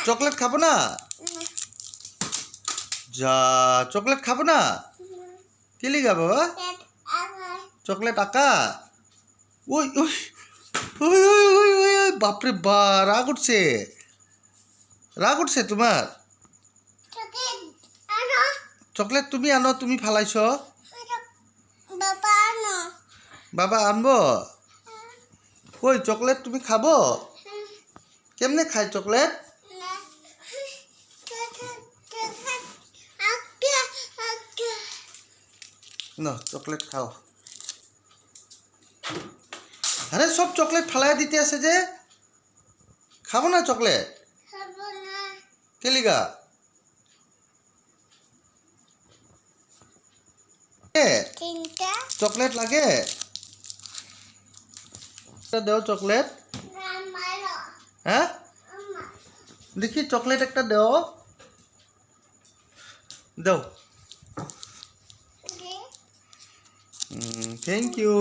Chocolate খাবো না? যা চকলেট খাবো না? কি লিগা বাবা? চকলেট আঁকা? ওই ওই ওই ওই ওই ওই ওই বাপরে বা, রাগ উঠছে, রাগ উঠছে তোমার? চকলেট তুমি আনো, তুমি ফালাইছ। বাবা আনবো? কই চকলেট তুমি খাবো? কেমনে খাই চকলেট? না চকলেট খাও। আরে সব চকলেট ফালাই দিতে আছে যে, খাবো না চকলেট? কে লিগা? চকলেট লাগে? দেও চকলেট। হ্যাঁ দেখি চকলেট একটা দেও, দেও। Thank you.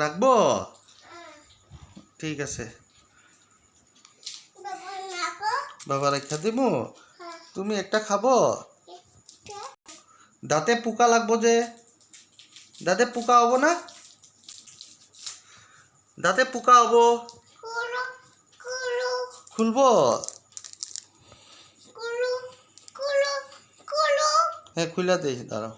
রাখবো? ঠিক আছে বাবা, রেখা দিব। তুমি একটা খাবো? দাঁতে পোকা লাগবো যে, দাঁতে পোকা হবো না? দাঁতে পোকা হবো, খুলবো? হ্যাঁ খুলে দেই, দাঁড়াও।